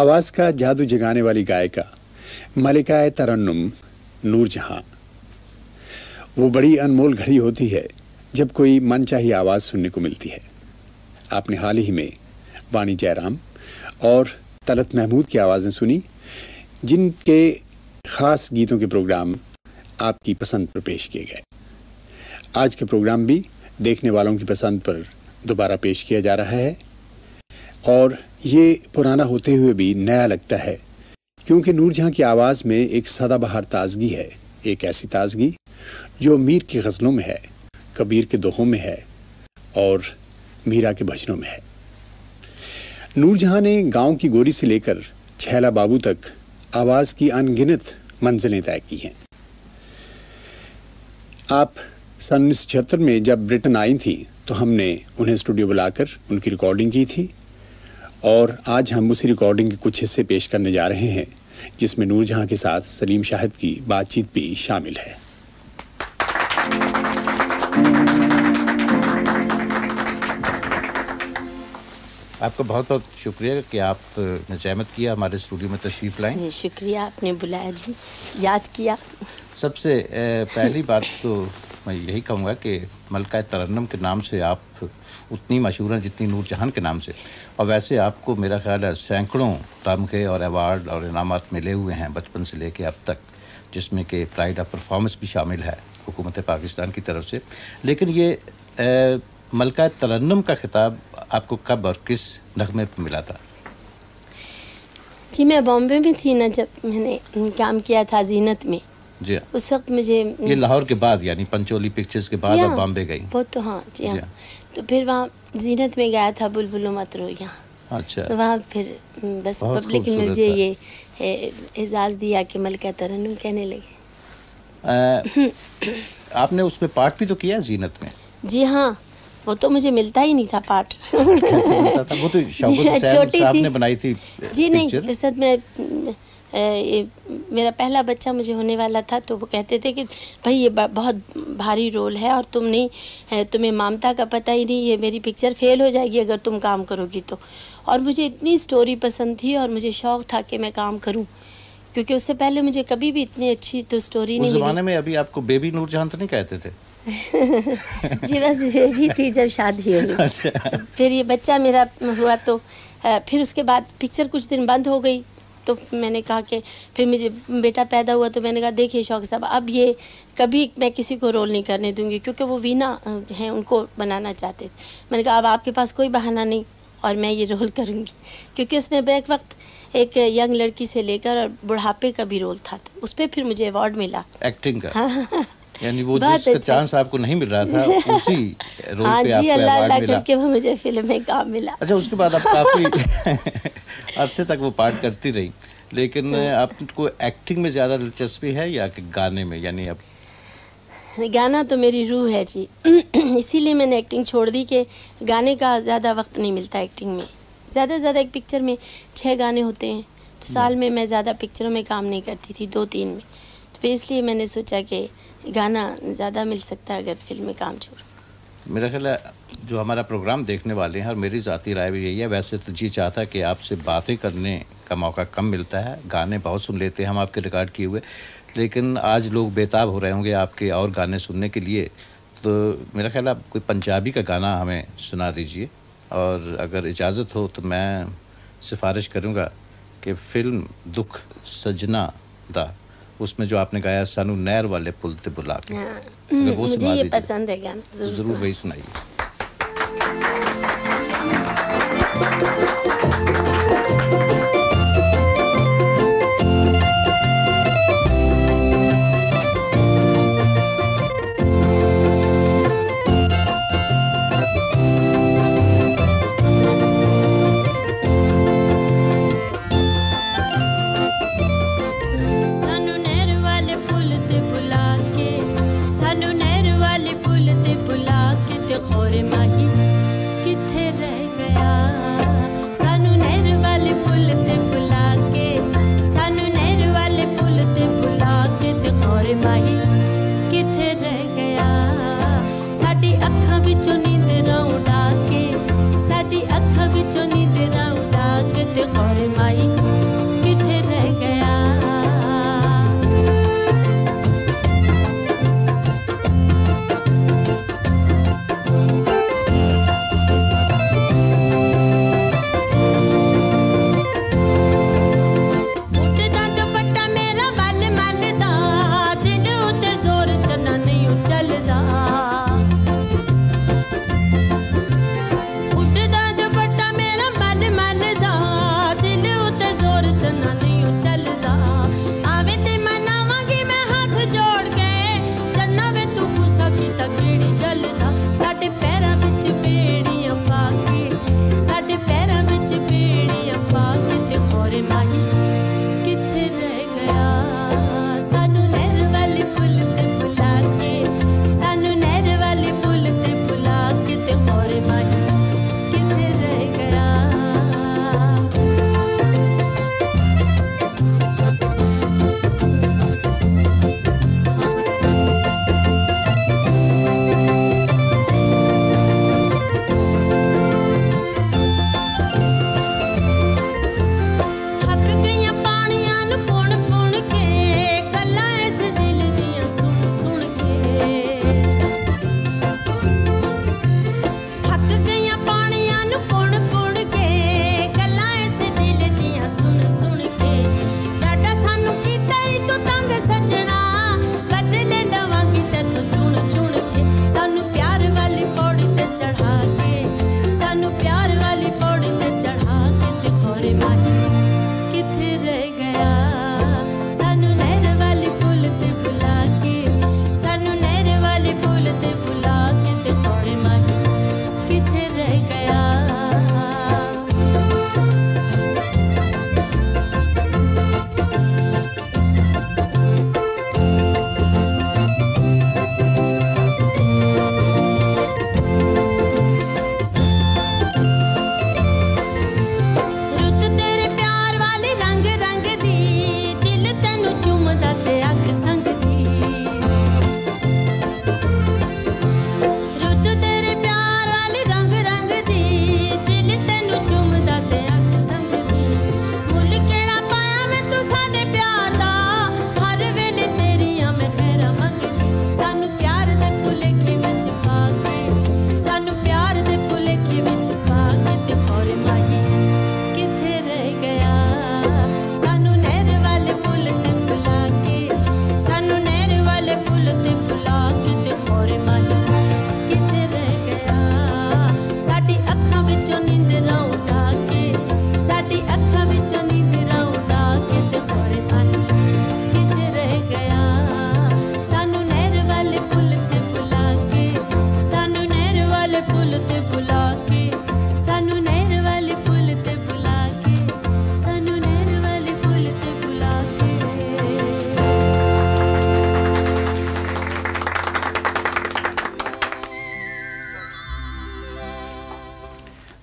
आवाज़ का जादू जगाने वाली गायिका मलिका तरन्नुम नूरजहां। वो बड़ी अनमोल घड़ी होती है जब कोई मनचाही आवाज़ सुनने को मिलती है। आपने हाल ही में वाणी जयराम और तलत महमूद की आवाज़ें सुनी, जिनके ख़ास गीतों के प्रोग्राम आपकी पसंद पर पेश किए गए। आज के प्रोग्राम भी देखने वालों की पसंद पर दोबारा पेश किया जा रहा है और ये पुराना होते हुए भी नया लगता है, क्योंकि नूरजहां की आवाज़ में एक सदाबहार ताजगी है, एक ऐसी ताजगी जो मीर की गज़लों में है, कबीर के दोहों में है और मीरा के भजनों में है। नूरजहां ने गांव की गोरी से लेकर छैला बाबू तक आवाज़ की अनगिनत मंजिलें तय की हैं। आप सन 1976 में जब ब्रिटेन आई थी तो हमने उन्हें स्टूडियो बुलाकर उनकी रिकॉर्डिंग की थी और आज हम उसी रिकॉर्डिंग के कुछ हिस्से पेश करने जा रहे हैं, जिसमें नूरजहां के साथ सलीम शाहिद की बातचीत भी शामिल है। आपका बहुत बहुत शुक्रिया कि आपने ज़हमत किया हमारे स्टूडियो में तशरीफ़ लाएं। शुक्रिया, आपने बुलाया जी, याद किया। सबसे पहली बात तो मैं यही कहूँगा कि मलिका तरन्नुम के नाम से आप उतनी मशहूर हैं जितनी नूरजहां के नाम से, और वैसे आपको मेरा ख्याल है सैकड़ों तमगे और अवार्ड और इनामात मिले हुए हैं बचपन से लेके अब तक, जिसमें कि प्राइड ऑफ परफॉर्मेंस भी शामिल है हुकूमत पाकिस्तान की तरफ से। लेकिन ये मलिका तरन्नुम का खिताब आपको कब और किस नगमे पर मिला था? जी, मैं बॉम्बे में थी ना जब मैंने काम किया था जीनत में। जी उस वक्त मुझे ये लाहौर के बाद, यानी पंचोली पिक्चर्स के बाद आप बॉम्बे गई? वो तो हाँ जी हाँ। तो फिर वहाँ जीनत में गया था बुलबुलो मत रो यहाँ। अच्छा। तो वहाँ फिर बस पब्लिक ने मुझे ये एजाज़ दिया कि मलिका तरन्नुम कहने लगे। आपने उसमें पार्ट भी तो किया जीनत में? जी हाँ, वो तो मुझे मिलता ही नहीं था पार्ट। कैसे मिलता था? वो तो शौकत साहब ने बनाई थी जी। नहीं, असल में मेरा पहला बच्चा मुझे होने वाला था, तो वो कहते थे कि भाई ये बहुत भारी रोल है और तुम नहीं, तुम्हें ममता का पता ही नहीं, ये मेरी पिक्चर फेल हो जाएगी अगर तुम काम करोगी तो। और मुझे इतनी स्टोरी पसंद थी और मुझे शौक़ था कि मैं काम करूं, क्योंकि उससे पहले मुझे कभी भी इतनी अच्छी तो स्टोरी नहीं मिली। उस ज़माने में अभी आपको बेबी नूरजहां तो नहीं कहते थे? जी, बस बेबी थी जब शादी हुई। अच्छा। फिर ये बच्चा मेरा हुआ तो फिर उसके बाद पिक्चर कुछ दिन बंद हो गई, तो मैंने कहा कि फिर मुझे बेटा पैदा हुआ तो मैंने कहा देखिए शौक़ साहब, अब ये कभी मैं किसी को रोल नहीं करने दूंगी, क्योंकि वो वीना हैं, उनको बनाना चाहते थे। मैंने कहा अब आपके पास कोई बहाना नहीं और मैं ये रोल करूँगी, क्योंकि उसमें बैक वक्त एक यंग लड़की से लेकर और बुढ़ापे का भी रोल था, तो उस पर फिर मुझे अवार्ड मिला एक्टिंग का। हाँ। यानी वो जिसका चांस आपको नहीं मिल रहा था उसी रोल पे आपको अल्लाह करके वो मुझे फिल्म में काम मिला। अच्छा, उसके बाद आप काफ़ी अरसे तक वो पार्ट करती रही, लेकिन आपको एक्टिंग में ज़्यादा दिलचस्पी है या कि गाने में? यानी अब गाना तो मेरी रूह है जी। इसीलिए मैंने एक्टिंग छोड़ दी कि गाने का ज़्यादा वक्त नहीं मिलता एक्टिंग में। ज़्यादा से ज़्यादा एक पिक्चर में 6 गाने होते हैं, तो साल में मैं ज़्यादा पिक्चरों में काम नहीं करती थी, 2-3 में। तो फिर इसलिए मैंने सोचा कि गाना ज़्यादा मिल सकता है अगर फिल्म में काम छोड़। मेरा ख्याल है जो हमारा प्रोग्राम देखने वाले हैं, और मेरी ज़ाती राय भी यही है, वैसे तो जी चाहता है कि आपसे बातें करने का मौका कम मिलता है, गाने बहुत सुन लेते हैं हम आपके रिकॉर्ड किए हुए, लेकिन आज लोग बेताब हो रहे होंगे आपके और गाने सुनने के लिए। तो मेरा ख्याल है आप कोई पंजाबी का गाना हमें सुना दीजिए, और अगर इजाज़त हो तो मैं सिफारिश करूँगा कि फ़िल्म दुख सजना दा, उसमें जो आपने गाया सानू नहर वाले पुल ते बुला के, वो मुझे ये पसंद है गाना, ज़रूर वही सुनाइए। साडी अखां विचों नींदरां उड़ा के ते खौरे माही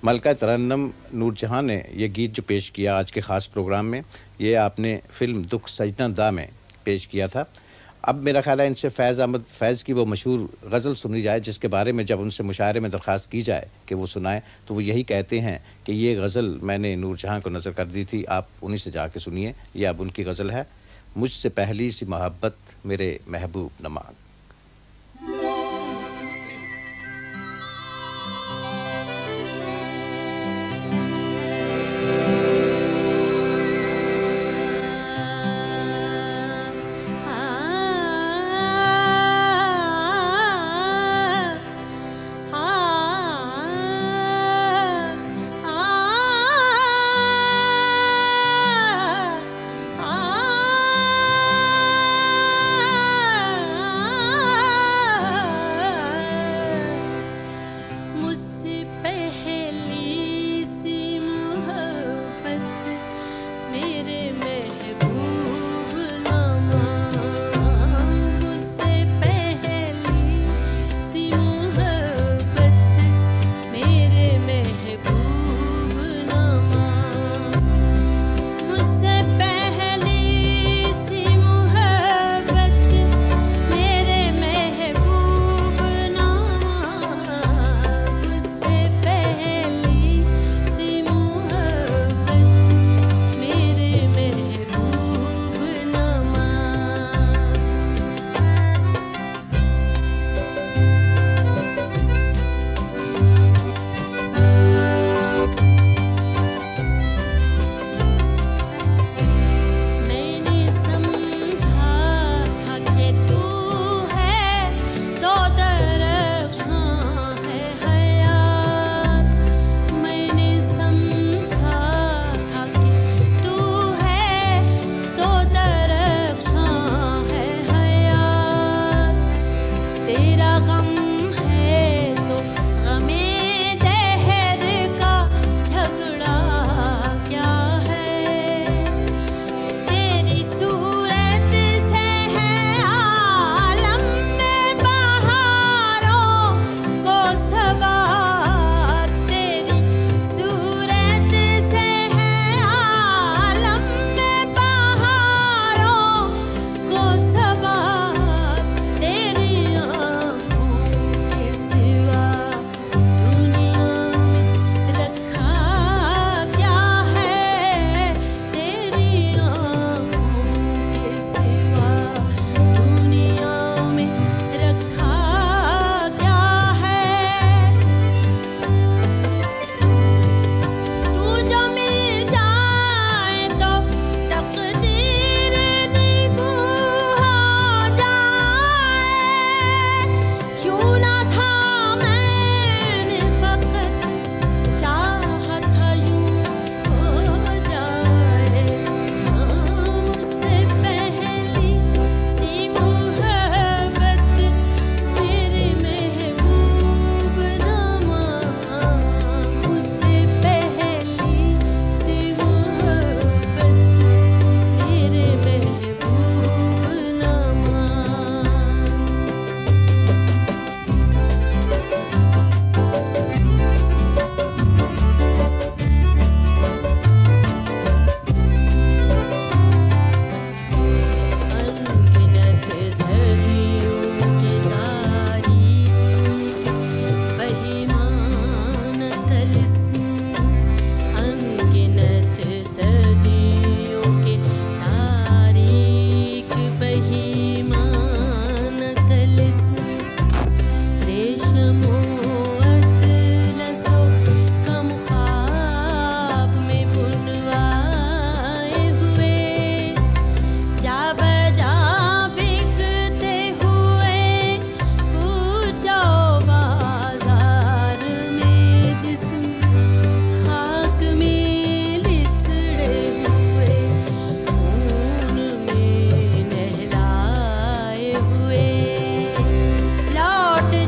मलका तरन्नुम नूरजहां ने ये गीत जो पेश किया आज के ख़ास प्रोग्राम में, ये आपने फ़िल्म दुख सजना दा में पेश किया था। अब मेरा ख़्याल है इनसे फैज़ अहमद फैज़ की वो मशहूर गज़ल सुनी जाए, जिसके बारे में जब उनसे मुशायरे में दरख्वास्त की जाए कि वो सुनाएं, तो वो यही कहते हैं कि ये गज़ल मैंने नूरजहां को नज़र कर दी थी, आप उन्हीं से जाके सुनिए। ये अब उनकी गज़ल है, मुझसे पहली सी मोहब्बत मेरे महबूब नमाग।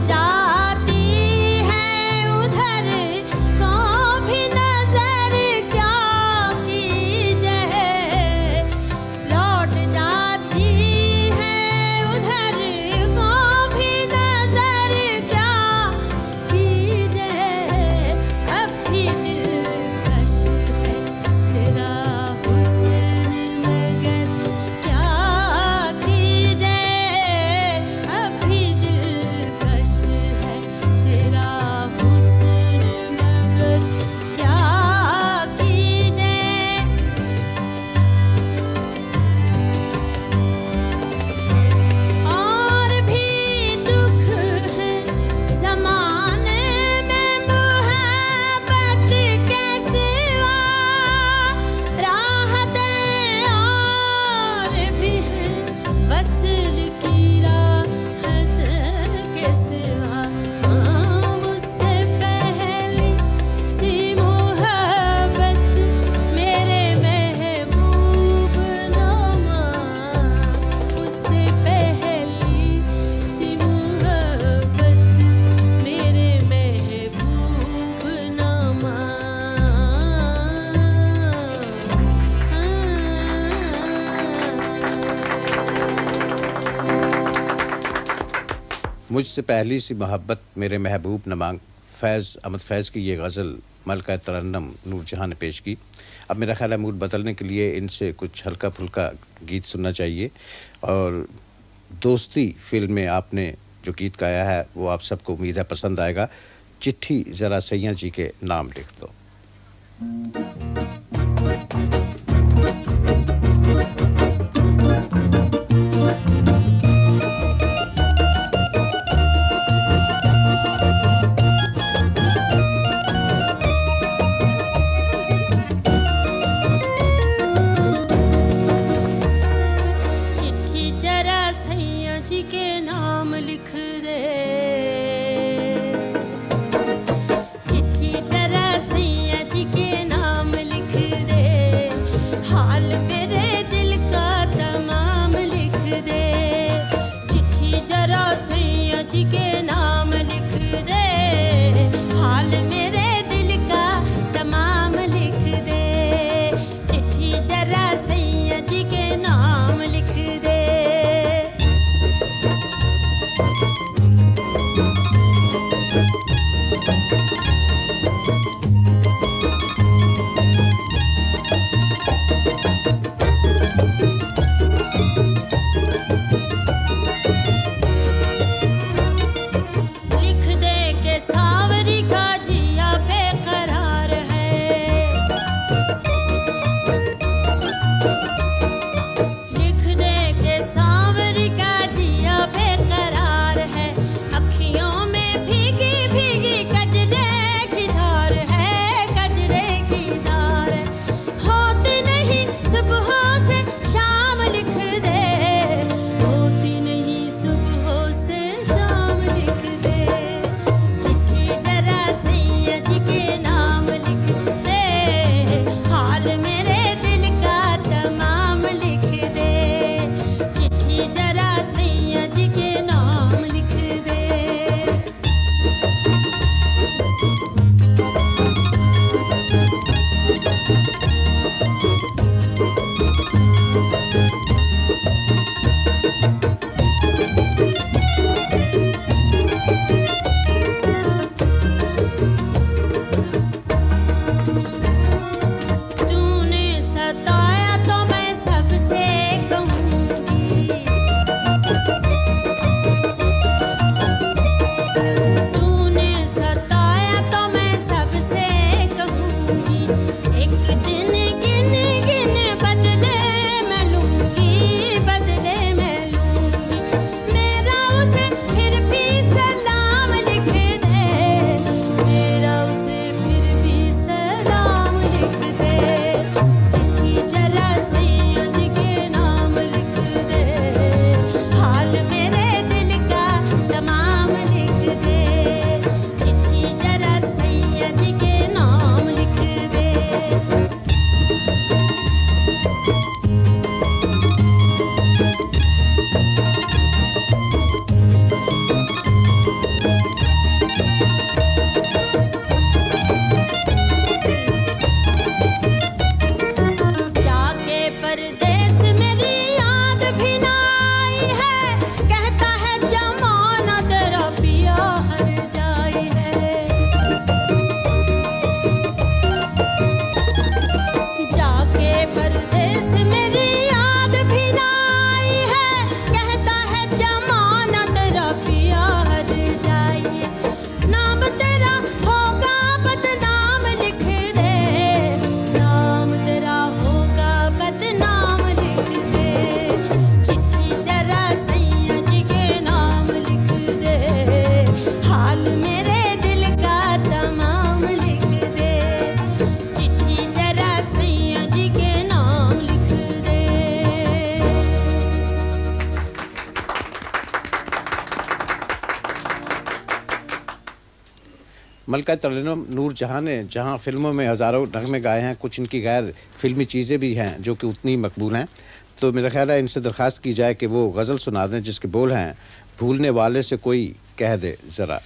जाती मुझसे पहली सी मोहब्बत मेरे महबूब न मांग, फैज़ अहमद फैज़ की ये गज़ल मलका तरन्नम नूरजहां ने पेश की। अब मेरा ख्याल है मूड बदलने के लिए इनसे कुछ हल्का फुल्का गीत सुनना चाहिए। और दोस्ती फिल्म में आपने जो गीत गाया है वो आप सबको उम्मीद है पसंद आएगा। चिट्ठी ज़रा सैयां जी के नाम लिख दो। मलका तरन्नुम नूरजहां ने जहां फिल्मों में हज़ारों नगमे गाए हैं, कुछ इनकी गैर फिल्मी चीज़ें भी हैं जो कि उतनी मकबूल हैं। तो मेरा ख्याल है इनसे दरख्वास्त की जाए कि वो गज़ल सुना दें जिसके बोल हैं, भूलने वाले से कोई कह दे ज़रा।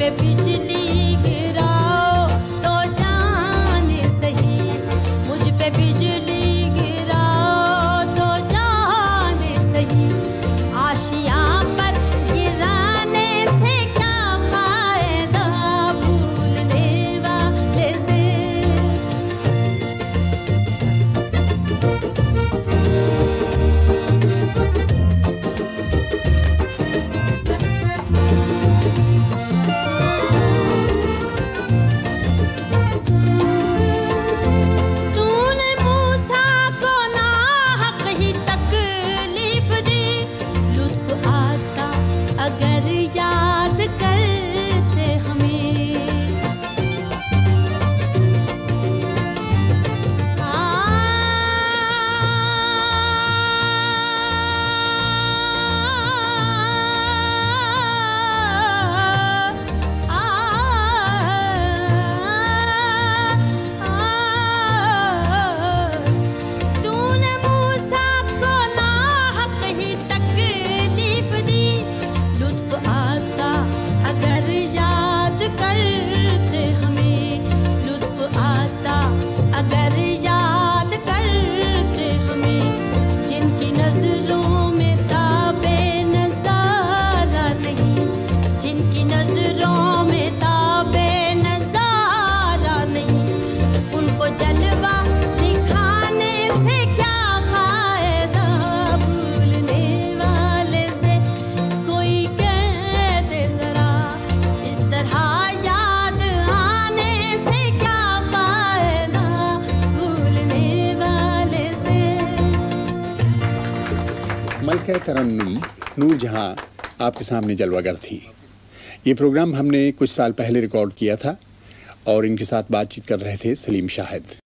पे बिजली गिराओ तो जाने सही, मुझ पे बिजली गिराओ तो जाने सही, आशियां पर गिराने से क्या फायदा भूलने वाले से। तूने मूसा को नाहक ही तकलीफ दी, लुत्फ आता अगर याद करते हमें। तूने मूसा को नाहक ही तकलीफ दी, लुत्फ आता अगर याद करते हमें, लुत्फ आता अगर याद करते हमें, जिनकी नजरों में ताबे नजारा नहीं, जिनकी नजरों में ताबे नजारा नहीं, उनको जलवा दिखाने से क्या फायदा भूलने वाले से। कोई कह दे जरा इस तरह याद आने से क्या फायदा भूलने वाले से। मलका तरन्नुम नूरजहां आपके सामने जलवागर थी। ये प्रोग्राम हमने कुछ साल पहले रिकॉर्ड किया था और इनके साथ बातचीत कर रहे थे सलीम शाहिद।